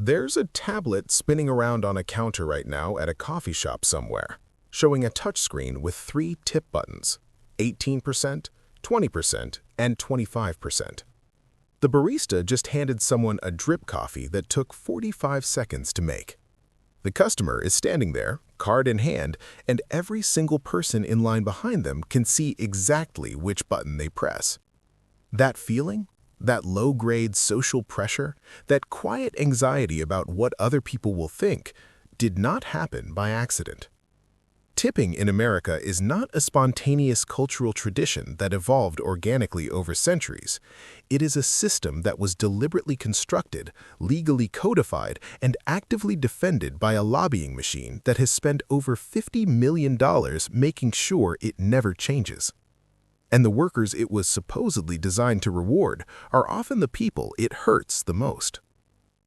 There's a tablet spinning around on a counter right now at a coffee shop somewhere, showing a touchscreen with 3 tip buttons: 18%, 20%, and 25%. The barista just handed someone a drip coffee that took 45 seconds to make. The customer is standing there, card in hand, and every single person in line behind them can see exactly which button they press. That feeling? That low-grade social pressure, that quiet anxiety about what other people will think, did not happen by accident. Tipping in America is not a spontaneous cultural tradition that evolved organically over centuries. It is a system that was deliberately constructed, legally codified, and actively defended by a lobbying machine that has spent over $50 million making sure it never changes. And the workers it was supposedly designed to reward are often the people it hurts the most.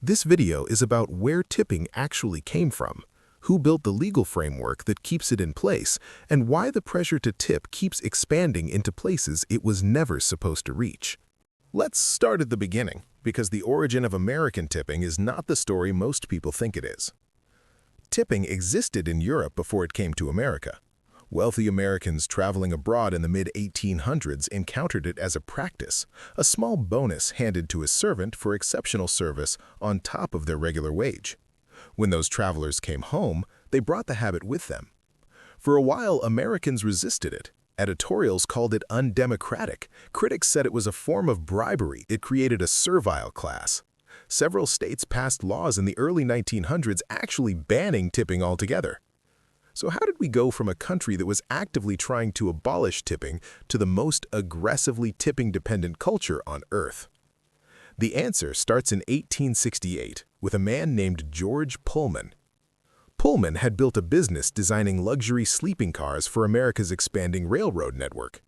This video is about where tipping actually came from, who built the legal framework that keeps it in place, and why the pressure to tip keeps expanding into places it was never supposed to reach. Let's start at the beginning, because the origin of American tipping is not the story most people think it is. Tipping existed in Europe before it came to America. Wealthy Americans traveling abroad in the mid-1800s encountered it as a practice, a small bonus handed to a servant for exceptional service on top of their regular wage. When those travelers came home, they brought the habit with them. For a while, Americans resisted it. Editorials called it undemocratic. Critics said it was a form of bribery. It created a servile class. Several states passed laws in the early 1900s actually banning tipping altogether. So how did we go from a country that was actively trying to abolish tipping to the most aggressively tipping-dependent culture on Earth? The answer starts in 1868 with a man named George Pullman. Pullman had built a business designing luxury sleeping cars for America's expanding railroad network.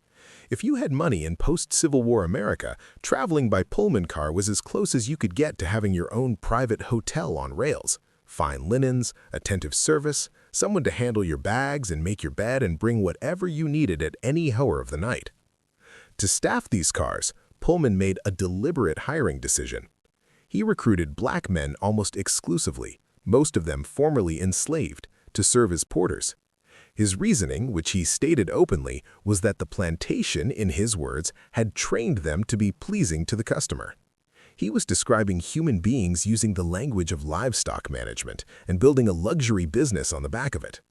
If you had money in post-Civil War America, traveling by Pullman car was as close as you could get to having your own private hotel on rails. Fine linens, attentive service, someone to handle your bags and make your bed and bring whatever you needed at any hour of the night. To staff these cars, Pullman made a deliberate hiring decision. He recruited black men almost exclusively, most of them formerly enslaved, to serve as porters. His reasoning, which he stated openly, was that the plantation, in his words, had trained them to be pleasing to the customer. He was describing human beings using the language of livestock management and building a luxury business on the back of it.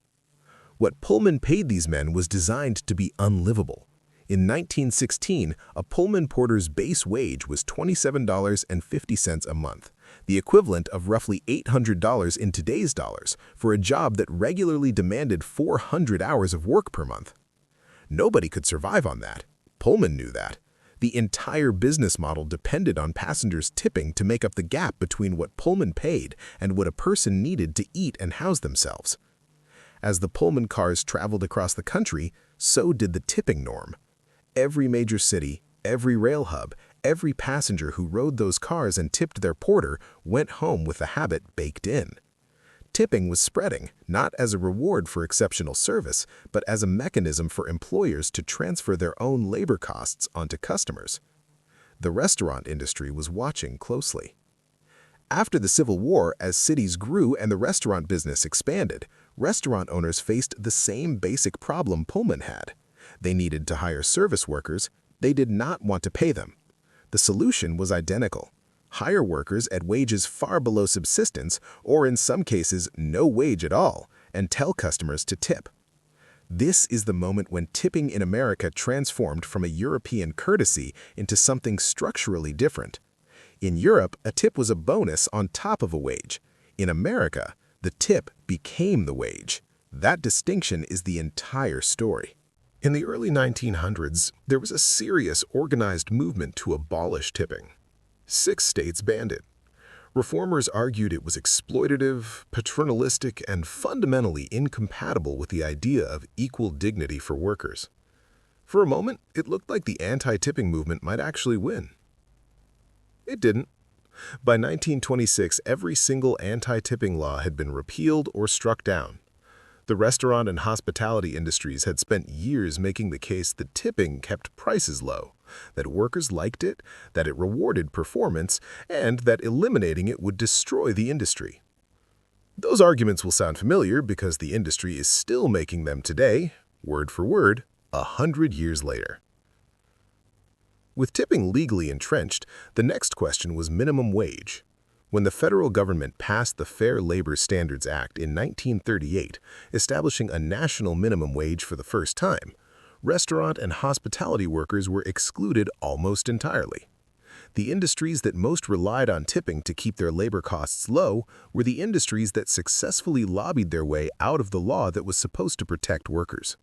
What Pullman paid these men was designed to be unlivable. In 1916, a Pullman porter's base wage was $27.50 a month, the equivalent of roughly $800 in today's dollars for a job that regularly demanded 400 hours of work per month. Nobody could survive on that. Pullman knew that. The entire business model depended on passengers tipping to make up the gap between what Pullman paid and what a person needed to eat and house themselves. As the Pullman cars traveled across the country, so did the tipping norm. Every major city, every rail hub, every passenger who rode those cars and tipped their porter went home with the habit baked in. Tipping was spreading, not as a reward for exceptional service, but as a mechanism for employers to transfer their own labor costs onto customers. The restaurant industry was watching closely. After the Civil War, as cities grew and the restaurant business expanded, restaurant owners faced the same basic problem Pullman had. They needed to hire service workers. They did not want to pay them. The solution was identical. Hire workers at wages far below subsistence, or in some cases no wage at all, and tell customers to tip. This is the moment when tipping in America transformed from a European courtesy into something structurally different. In Europe, a tip was a bonus on top of a wage. In America, the tip became the wage. That distinction is the entire story. In the early 1900s, there was a serious organized movement to abolish tipping. 6 states banned it. Reformers argued it was exploitative, paternalistic, and fundamentally incompatible with the idea of equal dignity for workers. For a moment, it looked like the anti-tipping movement might actually win. It didn't. By 1926, every single anti-tipping law had been repealed or struck down. The restaurant and hospitality industries had spent years making the case that tipping kept prices low, that workers liked it, that it rewarded performance, and that eliminating it would destroy the industry. Those arguments will sound familiar because the industry is still making them today, word for word, 100 years later. With tipping legally entrenched, the next question was minimum wage. When the federal government passed the Fair Labor Standards Act in 1938, establishing a national minimum wage for the first time, restaurant and hospitality workers were excluded almost entirely. The industries that most relied on tipping to keep their labor costs low were the industries that successfully lobbied their way out of the law that was supposed to protect workers.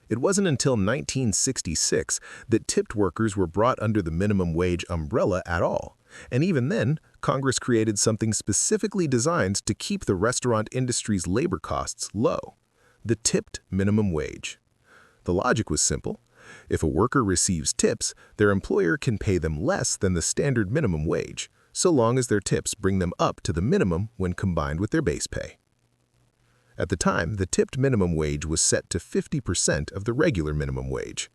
It wasn't until 1966 that tipped workers were brought under the minimum wage umbrella at all, and even then, Congress created something specifically designed to keep the restaurant industry's labor costs low: the tipped minimum wage. The logic was simple. If a worker receives tips, their employer can pay them less than the standard minimum wage, so long as their tips bring them up to the minimum when combined with their base pay. At the time, the tipped minimum wage was set to 50% of the regular minimum wage.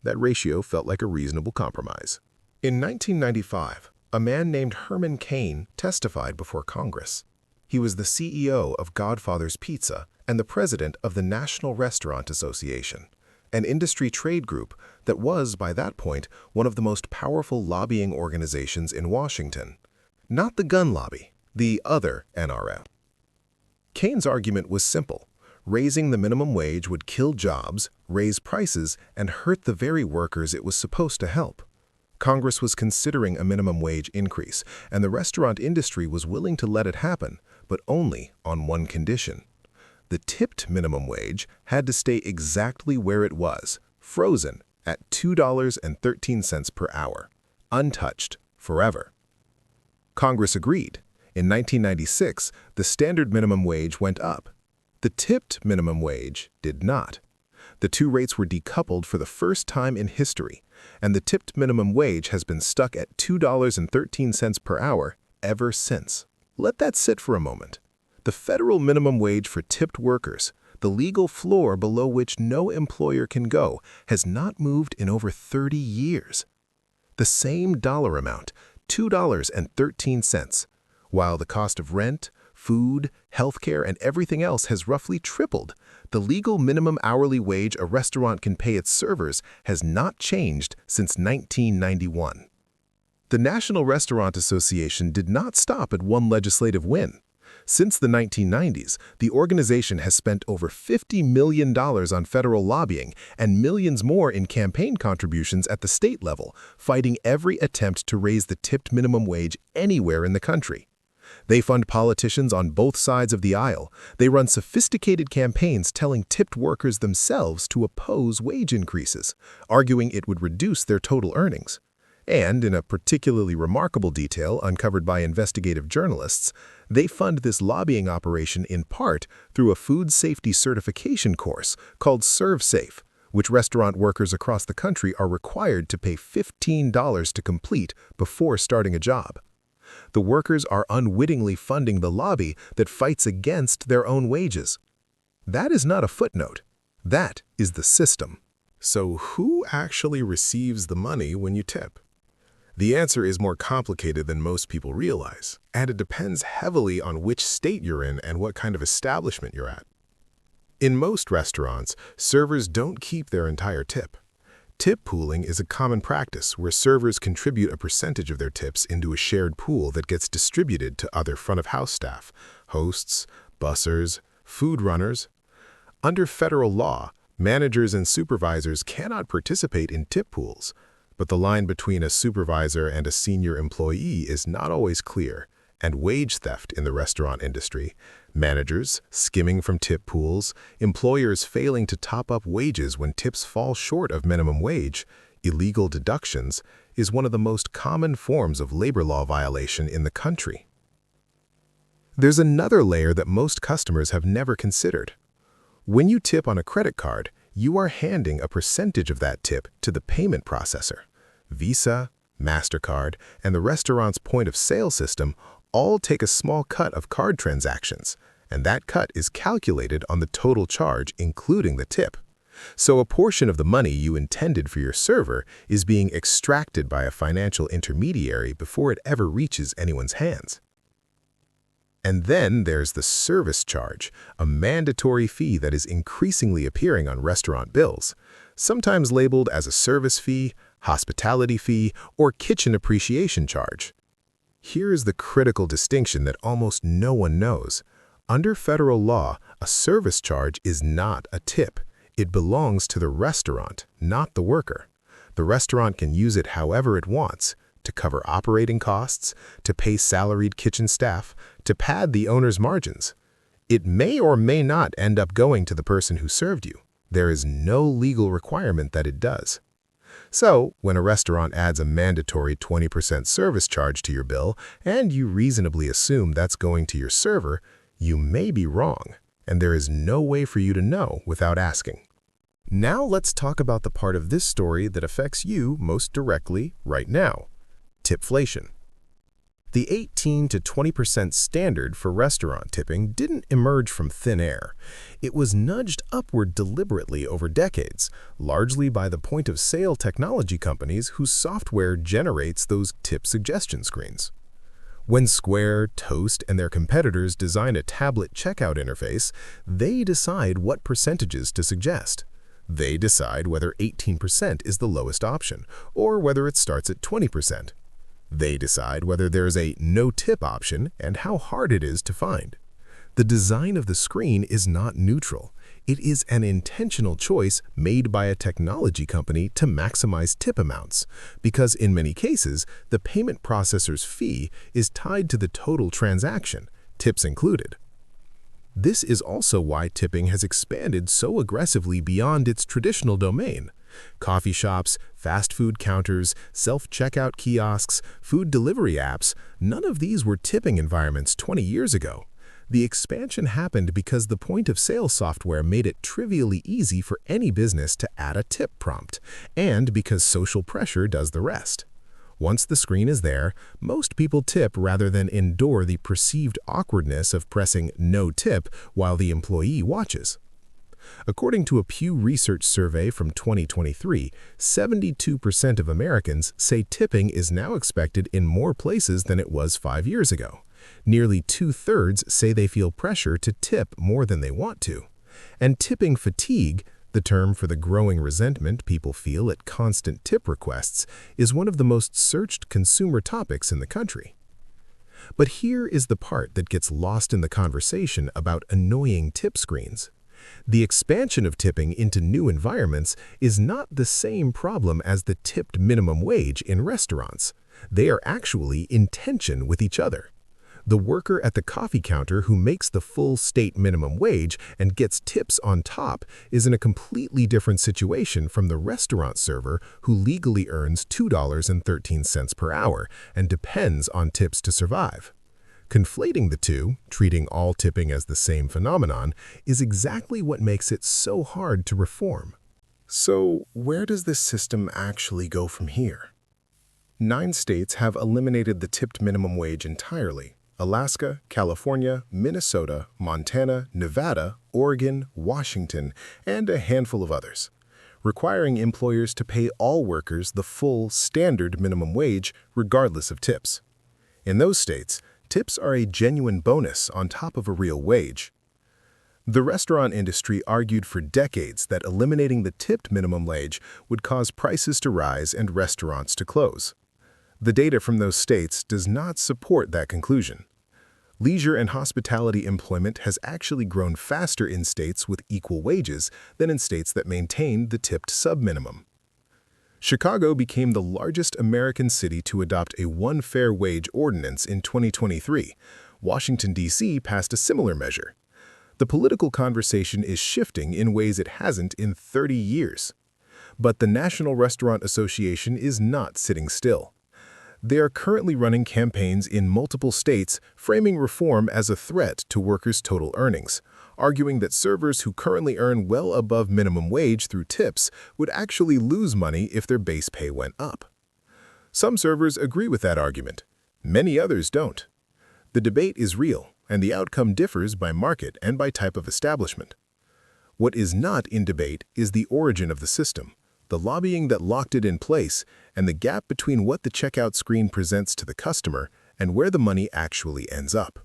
That ratio felt like a reasonable compromise. In 1995, a man named Herman Cain testified before Congress. He was the CEO of Godfather's Pizza and the president of the National Restaurant Association, an industry trade group that was, by that point, one of the most powerful lobbying organizations in Washington. Not the gun lobby, the other NRA. Cain's argument was simple. Raising the minimum wage would kill jobs, raise prices, and hurt the very workers it was supposed to help. Congress was considering a minimum wage increase, and the restaurant industry was willing to let it happen, but only on one condition. The tipped minimum wage had to stay exactly where it was, frozen at $2.13 per hour, untouched forever. Congress agreed. In 1996, the standard minimum wage went up. The tipped minimum wage did not. The two rates were decoupled for the first time in history, and the tipped minimum wage has been stuck at $2.13 per hour ever since. Let that sit for a moment. The federal minimum wage for tipped workers, the legal floor below which no employer can go, has not moved in over 30 years. The same dollar amount, $2.13, while the cost of rent, food, healthcare, and everything else has roughly tripled. The legal minimum hourly wage a restaurant can pay its servers has not changed since 1991. The National Restaurant Association did not stop at one legislative win. Since the 1990s, the organization has spent over $50 million on federal lobbying and millions more in campaign contributions at the state level, fighting every attempt to raise the tipped minimum wage anywhere in the country. They fund politicians on both sides of the aisle. They run sophisticated campaigns telling tipped workers themselves to oppose wage increases, arguing it would reduce their total earnings. And, in a particularly remarkable detail uncovered by investigative journalists, they fund this lobbying operation in part through a food safety certification course called ServSafe, which restaurant workers across the country are required to pay $15 to complete before starting a job. The workers are unwittingly funding the lobby that fights against their own wages. That is not a footnote. That is the system. So who actually receives the money when you tip? The answer is more complicated than most people realize, and it depends heavily on which state you're in and what kind of establishment you're at. In most restaurants, servers don't keep their entire tip. Tip pooling is a common practice where servers contribute a percentage of their tips into a shared pool that gets distributed to other front-of-house staff, hosts, bussers, food runners. Under federal law, managers and supervisors cannot participate in tip pools, but the line between a supervisor and a senior employee is not always clear, and wage theft in the restaurant industry, managers skimming from tip pools, employers failing to top up wages when tips fall short of minimum wage, illegal deductions, is one of the most common forms of labor law violation in the country. There's another layer that most customers have never considered. When you tip on a credit card, you are handing a percentage of that tip to the payment processor. Visa, MasterCard, and the restaurant's point-of-sale system all take a small cut of card transactions, and that cut is calculated on the total charge, including the tip. So a portion of the money you intended for your server is being extracted by a financial intermediary before it ever reaches anyone's hands. And then there's the service charge, a mandatory fee that is increasingly appearing on restaurant bills, sometimes labeled as a service fee, hospitality fee, or kitchen appreciation charge. Here is the critical distinction that almost no one knows. Under federal law, a service charge is not a tip. It belongs to the restaurant, not the worker. The restaurant can use it however it wants, to cover operating costs, to pay salaried kitchen staff, to pad the owner's margins. It may or may not end up going to the person who served you. There is no legal requirement that it does. So, when a restaurant adds a mandatory 20% service charge to your bill, and you reasonably assume that's going to your server, you may be wrong, and there is no way for you to know without asking. Now let's talk about the part of this story that affects you most directly right now. Tipflation. The 18 to 20% standard for restaurant tipping didn't emerge from thin air. It was nudged upward deliberately over decades, largely by the point-of-sale technology companies whose software generates those tip suggestion screens. When Square, Toast, and their competitors design a tablet checkout interface, they decide what percentages to suggest. They decide whether 18% is the lowest option, or whether it starts at 20%. They decide whether there is a no-tip option and how hard it is to find. The design of the screen is not neutral. It is an intentional choice made by a technology company to maximize tip amounts, because in many cases, the payment processor's fee is tied to the total transaction, tips included. This is also why tipping has expanded so aggressively beyond its traditional domain. Coffee shops, fast food counters, self-checkout kiosks, food delivery apps, none of these were tipping environments 20 years ago. The expansion happened because the point-of-sale software made it trivially easy for any business to add a tip prompt, and because social pressure does the rest. Once the screen is there, most people tip rather than endure the perceived awkwardness of pressing no tip while the employee watches. According to a Pew Research survey from 2023, 72% of Americans say tipping is now expected in more places than it was 5 years ago. Nearly 2/3 say they feel pressure to tip more than they want to. And tipping fatigue, the term for the growing resentment people feel at constant tip requests, is one of the most searched consumer topics in the country. But here is the part that gets lost in the conversation about annoying tip screens. The expansion of tipping into new environments is not the same problem as the tipped minimum wage in restaurants. They are actually in tension with each other. The worker at the coffee counter who makes the full state minimum wage and gets tips on top is in a completely different situation from the restaurant server who legally earns $2.13 per hour and depends on tips to survive. Conflating the two, treating all tipping as the same phenomenon, is exactly what makes it so hard to reform. So, where does this system actually go from here? 9 states have eliminated the tipped minimum wage entirely: Alaska, California, Minnesota, Montana, Nevada, Oregon, Washington, and a handful of others, requiring employers to pay all workers the full standard minimum wage regardless of tips. In those states, tips are a genuine bonus on top of a real wage. The restaurant industry argued for decades that eliminating the tipped minimum wage would cause prices to rise and restaurants to close. The data from those states does not support that conclusion. Leisure and hospitality employment has actually grown faster in states with equal wages than in states that maintained the tipped sub-minimum. Chicago became the largest American city to adopt a one fair wage ordinance in 2023. Washington, D.C. passed a similar measure. The political conversation is shifting in ways it hasn't in 30 years. But the National Restaurant Association is not sitting still. They are currently running campaigns in multiple states framing reform as a threat to workers' total earnings, arguing that servers who currently earn well above minimum wage through tips would actually lose money if their base pay went up. Some servers agree with that argument. Many others don't. The debate is real, and the outcome differs by market and by type of establishment. What is not in debate is the origin of the system, the lobbying that locked it in place, and the gap between what the checkout screen presents to the customer and where the money actually ends up.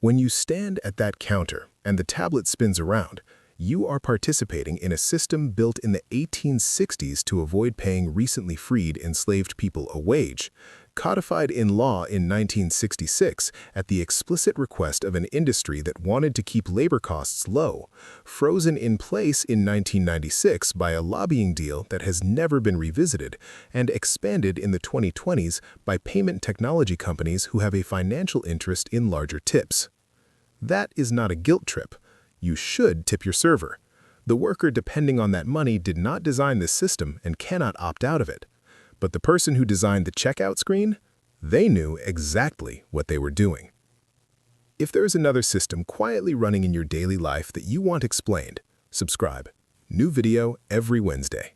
When you stand at that counter and the tablet spins around, you are participating in a system built in the 1860s to avoid paying recently freed enslaved people a wage, codified in law in 1966 at the explicit request of an industry that wanted to keep labor costs low, frozen in place in 1996 by a lobbying deal that has never been revisited, and expanded in the 2020s by payment technology companies who have a financial interest in larger tips. That is not a guilt trip. You should tip your server. The worker depending on that money did not design this system and cannot opt out of it. But the person who designed the checkout screen, they knew exactly what they were doing. If there is another system quietly running in your daily life that you want explained, subscribe. New video every Wednesday.